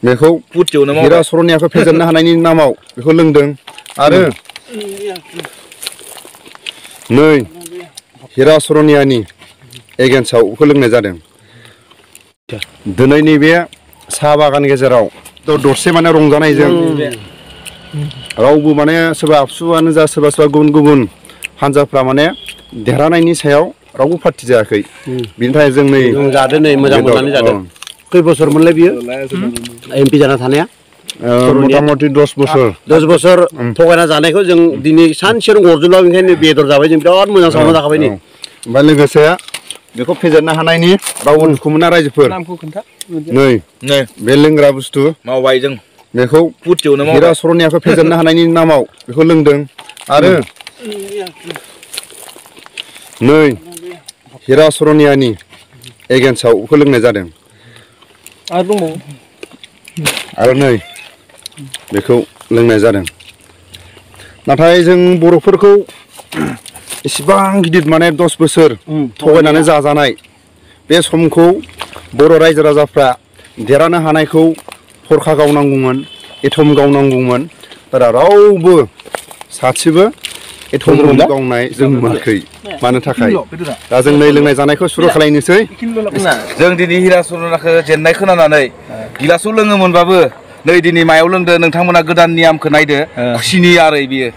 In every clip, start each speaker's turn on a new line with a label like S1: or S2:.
S1: बेखौ हिरा सरनियाखौ फेजेननो हानायनि नामाव बेखौ लोंदों आरो नै हिरा सरनियानि एगेन्स्टआव बेखौ लोंनाय जादों। दिनैनि बे साहा बागान गेजेराव दरसे माने रंजानायजों रावबो माने सोरबा आबसुआनो जा सोरबा गुबुन गुबुन हानजाफ्रा माने देरहानायनि सायाव रावबो पार्टि जायाखै। बिनि थाखाय जों नै
S2: जादों नै मोजां मोननानै जादों। खै बोसोर मोनलाय बियो एमपि जाना थानाया?
S1: मथा-मथि 10 बोसोर
S2: थगायना जानायखौ जों दिनै सानसेयाव गरजोबला बेनिखायनो बेदर जाबाय जों बिराद मोजां सावना जाखाबाय नै।
S1: ओमफ्राय लोगोसे बेखौ फेजेननो हानायनि रावबो दुखु मोना रायजोफोर। नै बे लोंग्रा बुस्थु
S3: मावबाय जों
S1: बेखौ हिरा सरनियाखौ फेजेननो हानायनि नामाव बेखौ लोंदों आरो नै हिरा सरनियानि एगेन्स्टआव बेखौ लोंनाय जादों। आरो नै बेखौ लोंनाय जादों। नाथाय जों बर'फोरखौ इसिबां गिदिर माने 10 बोसोर थगायनानै जाजानाय बे समखौ बर' रायजो राजाफ्रा देरहानो हानायखौ हरखा गावनांगौमोन, एथम गावनांगौमोन। दा रावबो सासेबो एथम गावनाय जों नुवाखै। मानो थाखाय दा जों नै लोंनाय जानायखौ सुरु खालायनोसै।
S3: जों दिनै हिरा सरनियाखौ जेननाय खोनानानै गिलासआव लोङोमोनबाबो नै दिनै मायाव लोंदो नोंथांमोना गोदान नियमखौ नायदो। खुसिनि आरो बियो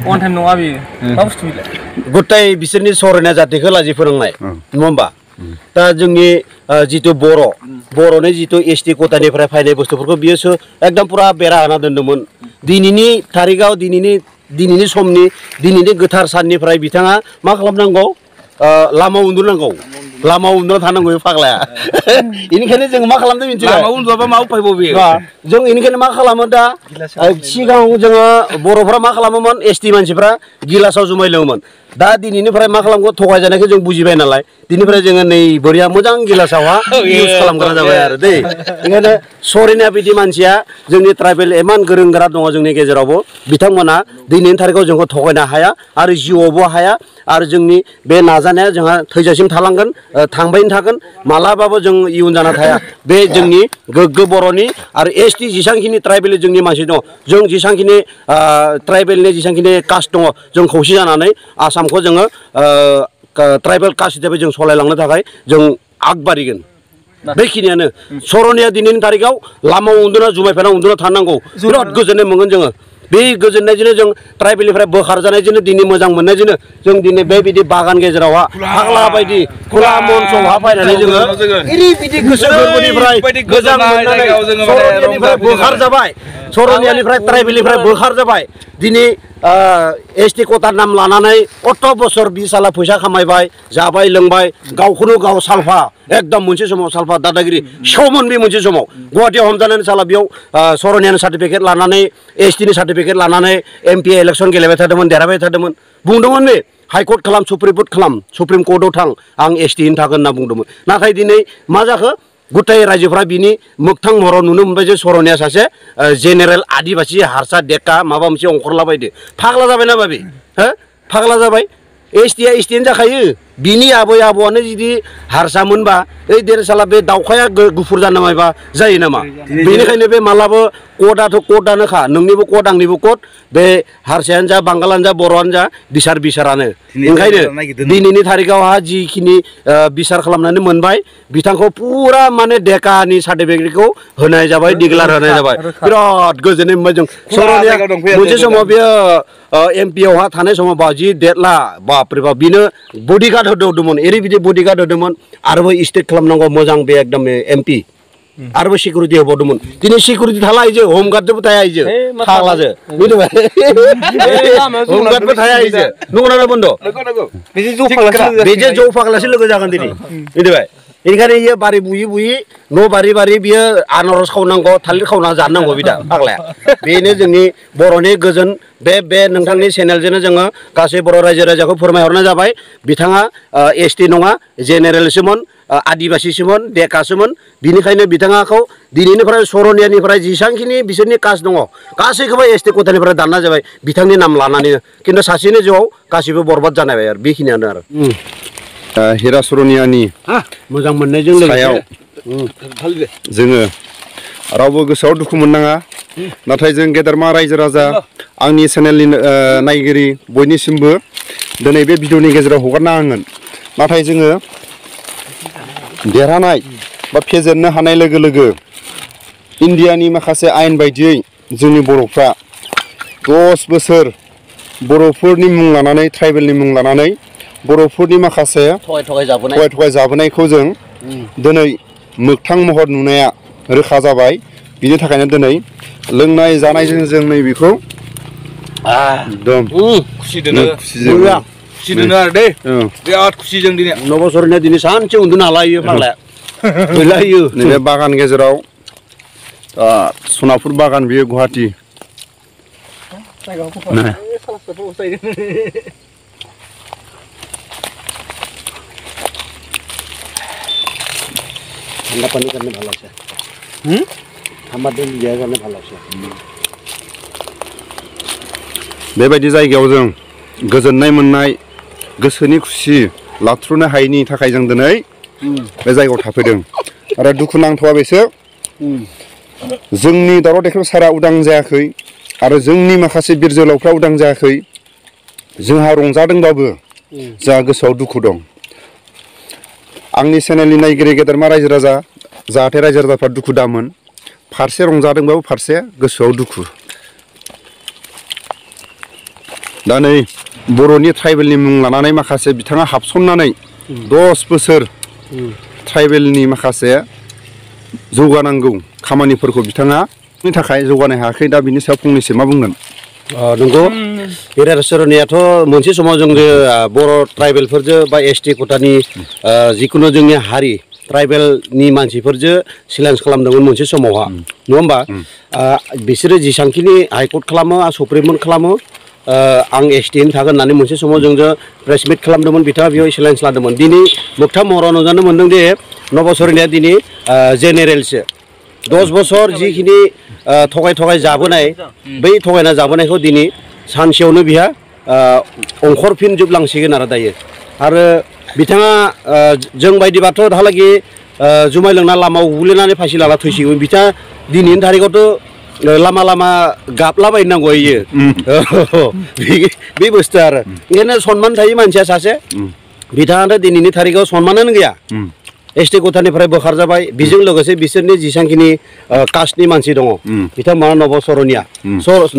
S4: अन टाइम नङा बियो मा बुस्थु बिलाय
S2: गथाय बिसोरनि सरनिया जातिखौ लाजि फोरोंनाय नङा होमबा? दा जोंनि जिथु बर'नि जिथु एसटि खथानिफ्राय फैनाय बुस्थुफोरखौ बियोसो एकदम पुरा बेरा होना दोन्दोंमोन। दिनैनि थारिखआव दिनैनि समनि दिनैनि गोथार साननिफ्राय बिथाङा मा खालामनांगौ? लामा उन्दुनांगौ, लामा उन्दुना थानांगौ फाग्लाया। बेनिखायनो जों मा खालामदों मिथिबाय?
S3: लामा उन्दुआबा मा उफाय बबे?
S2: जों बेनिखायनो मा खालामो दा सिगाङाव जोङो बर'फ्रा मा खालामोमोन? एसटि मानसिफ्रा गिलासाव जुमाय लोङोमोन। दा दिनैनिफ्राय मा खालामगौ? थगायजानायखौ जों बुजिबाय नालाय दिनैनिफ्राय जोङो नै बोरिया मोजां गिलासावहा इउज खालामग्रा जाबाय आरो दै। ओंखायनो सरिना बिदि मानसिया जोंनि ट्राइबेल इमान गोरों गोरा दङ जोंनि गेजेरावबो। बिथांमोना दिनैनि थारिखआव जोंखौ थगायनो हाया आरो जिउआवबो हाया आरो जोंनि बे नाजानाया जोंहा थैजासिम थालांगोन, थांबायनो थागोन। मालाबाबो जों इयुन जाना थाया। बे जोंनि गोग्गो बर'नि आरो एसटि जेसांखिनि ट्राइबेल जोंनि मानसि दङ, जों जेसांखिनि ट्राइबेलनि जेसांखिनि कास्ट दङ, जों खौसे जानानै आसामखौ जोङो ट्राइबेल कास्ट हिसाबै जों सालायलांनो थाखाय जों आगबारिगोन। बेखिनियानो सरनिया दिनैनि थारिखआव लामायाव उन्दुना जुमाय फेना उन्दुना थानांगौ। बिराद गोजोननाय मोनगोन जोङो। बे गोजोननायजोंनो जों ट्राइबेलनिफ्राय बोखारजानायजोंनो दिनै मोजां मोननायजोंनो जों दिनै बेबायदि बागान गेजेरावहा फाग्ला बायदि खुला मन्चआवहा फैनानै जोङो ओरैबायदि गोसो गोरबोनिफ्राय मोजां मोननानै सरनियानिफ्राय बोखार जाबाय, सरनियानिफ्राय ट्राइबेलनिफ्राय बोखार जाबाय। दिनै एसटि खथार नाम लानानै कत बोसोर 20 साला फैसा खामायबाय, जाबाय लोंबाय, गावखौनो गाव सालफा एकदम मोनसे समाव सालफा दादागिरि सिखावमोन। बे मोनसे समाव गुवाहाटियाव हमजानानै साला बेयाव सरनियानि सार्टिफिकेट लानानै एसटिनि सार्टिफिकेट लानानै एमपि इलेक्सन गेलेबाय थादोंमोन, देरहाबाय थादोंमोन। बुंदोंमोन बे हाइकर्ट खालाम, सुप्रिम कर्टआव थां, आं एसटिनि थागोन होनना बुंदोंमोन। नाथाय दिनै मा जाखो? गथाय रायजोफ्रा बिनि मोगथां महराव नुनो मोनबाय जे सरनिया सासे जेनेरेल आदिबासि हारसा डेका माबा मोनसे अंखरलाबायदो। फाग्ला जाबायना बे हो? फाग्ला जाबाय। एसटिया एसटियानो जाखायो। बिनि आबै आबौआनो जुदि हारसामोनबा ओइ देरसाला बे दाउखाया गुफुर जानो मायबा जायो नामा? बेनिखायनो बे मालाबो कर्टआथ' कर्टआनोखा, नोंनिबो कर्ट आंनिबो कर्ट, बे हारसायानो जा बांगालानो जा बर'आनो जा बिसारानो। ओंखायनो दिनैनि थारिखआवहा जिखिनि बिसार खालामनानै मोनबाय, बिथांखौ पुरा माने डेकानि सार्टिफिकेटखौ होनाय जाबाय, डिक्लार होनाय जाबाय। बिराद गोजोननाय मोनबाय जों। सरनिया मोनसे समाव बेयो एमपिआवहा थानाय समाव बाजि देरला बापरे बाप, बिनो बडिगार्ड होदोंमोन, ओरैबायदि बडिगार्ड होदोंमोन। आरोबो स्टेट खालामनांगौ मोजां बे एकदम एमपि, आरोबो सिकिउरिटि होबावदोंमोन। दिनै सिकिउरिटि थाला आइजो, हमगार्डजोंबो थाया आइजो फाग्लाजो, मिथिबाय? हमगार्डबो थाया आइजो, नंगौना बन्द'? बेजों जौ फाग्लासो लोगो जागोन दिनै, मिथिबाय? बेनिखायनो इयो बारि बुयै न' बारि बियो आनारस खावनांगौ, थालिर खावना जानांगौ बिदा फाग्लाया। बेनो जोंनि बर'नि गोजोन। बे नोंथांनि चेनेलजोंनो जोङो गासै बर' रायजो राजाखौ फोरमायहरनाय जाबाय। बिथाङा एसटि नङा, जेनेरेलसोमोन, आदिबासिसोमोन, डेकासोमोन। बिनिखायनो बिथाङाखौ दिनैनिफ्राय सरनियानिफ्राय जेसांखिनि बिसोरनि कास्ट दङ गासैखौबो एसटि खथानिफ्राय दानना जाबाय बिथांनि नाम लानानैनो। खिन्थु सासेनि जिउआव गासिबो बरबाद जानाय आरो बेखिनियानो आरो।
S1: हिरा सरनियानि
S2: मोजां मोननायजों
S1: सायाव जोङो रावबो गोसोआव दुखु मोननाङा नाथाय जों गेदेरमा रायजो राजा आंनि चेनेलनि नायगिरि बयनिसिमबो दिनै बे भिडिअनि गेजेराव हगारना होगोन नाथाय जोङो देरहानाय बा फेजेननो हानाय लोगो लोगो इन्डियानि माखासे आयेन बायदियै जोंनि बर'फ्रा 10 बोसोर बर'फोरनि मुं लानानै ट्राइबेलनि मुं लानानै बर'फोरनि माखासे थगाय जाबोनायखौ जों दिनै मोगथां महर नुनाया रोखा जाबाय बिनि थाखायनो दिनै लोंनाय जानायजों जों नैबेखौ एकदम
S3: खुसि दोनो आरो दे बिराद खुसि जों दिनै
S2: नबसरनिया दिनै सानसे उन्दुनो हाला इयो फाग्लाया गैलायो
S1: नैबे बागान गेजेराव सनापुर बागान बियो गुवाहाटी
S2: ঠান্ডা পানি करने ভালো লাগছে ঠান্ডা দিন লিয়া करने ভালো লাগছে
S1: बेबायदि जायगायाव जों गोजोननाय मोननाय गोसोनि खुसि लाथ्रुनो हायैनि थाखाय जों दिनै बे जायगायाव थाफैदों आरो दुखु नांथावा बेसो जोंनि दावराव देख्रेब सारा उदां जायाखै आरो जोंनि माखासे बिर जोहोलावफ्रा उदां जायाखै जोंहा रंजादोंबाबो जोंहा गोसोआव दुखु दं आंनि चेनेलनि नायगिरि गेदेरमा रायजो राजा जाहाथे रायजो राजाफ्रा दुखु दामोन फारसे रंजादोंबाबो फारसे गोसोआव दुखु दा नै बर'नि ट्राइबेलनि मुं लानानै माखासे बिथाङा हाबसननानै 10 बोसोर ट्राइबेलनि माखासे जौगानांगौ खामानिफोरखौ बिथाङा नि थाखाय जौगानो हायाखै दा बिनि सायाव फंनैसो मा बुंगोन
S2: नंगौ हिरासरनियाथ' मोनसे समाव जों बर' ट्राइबेलफोरजों बा एसटि खथानि जिखुनु जोंनि हारि ट्राइबेलनि मानसिफोरजों चेलेन्ज खालामदोंमोन मोनसे समावहा नङा होमबा बिसोरो जेसांखिनि हाइकर्ट खालामो सुप्रिम कर्ट खालामो आं एसटिनि थागोन होननानै मोनसे समाव जों प्रेस मिट खालामदोंमोन बिथाङा बेयाव चेलेन्ज लादोंमोन दिनै मोगथां महराव नुजानो मोनदों दि नबसरनिया दिनै जेनेरेलसो 10 बोसोर जिखिनि थगाय जाबोनाय बै थगायना जाबोनायखौ दिनै सानसेयावनो बिहा अंखरफिनजोबलांसिगोन आरो दायो आरो बिथाङा जों बायदिबाथ' दाहालागि जुमाय लोंना लामायाव गोग्लैनानै फासि लाना थैसिगोन बिथाङा दिनैनि थारिखआवथ' लामा लामा गाबलाबायनांगौ इयो बे बुस्थु आरो ओंखायनो सनमान थायो मानसिया सासे बिथाङाथ' दिनैनि थारिखआव सनमानानो गैया एसटि खथानिफ्राय बोखार जाबाय बेजों लोगोसे बिसोरनि जेसांखिनि कास्टनि मानसि दङ बिथांमोना नबसरनिया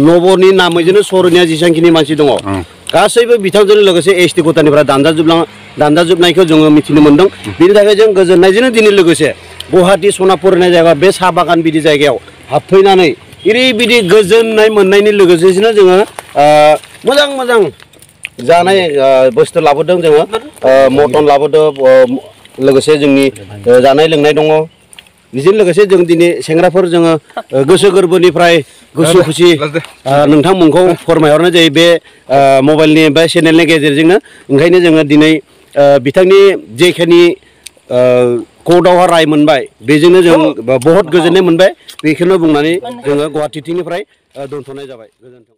S2: नबनि नामैजोंनो सरनिया जेसांखिनि मानसि दङ गासैबो बिथांजों लोगोसे एसटि खथानिफ्राय दानजाजोबनायखौ जोङो मिथिनो मोन्दों बिनि थाखाय जों गोजोननायजोंनो दिनै लोगोसे गुवाहाटी सनापुर होननाय जायगा बे साहा बागान बिदि जायगायाव हाबफैनानै ओरैबायदि गोजोननाय मोननायनि लोगोसेनो जोङो मोजां जानाय बुस्थु लाबोदों जोङो मटन लाबोदों लोगोसे जोंनि जानाय लोंनाय दङ बेजों लोगोसे जों दिनै सेंग्राफोर जोङो गोसो गोरबोनिफ्राय गोसो खुसि नोंथांमोनखौ फोरमायहरनाय जायो बे मबाइलनि बा चेनेलनि गेजेरजोंनो ओंखायनो जोङो दिनै बिथांनि जेखिनि कर्टआवहा राय मोनबाय बेजोंनो जों बहुत गोजोननाय मोनबाय बेखौनो बुंनानै जोङो गुवाहाटीनिफ्राय दोनथ'नाय जाबाय गोजोन्थों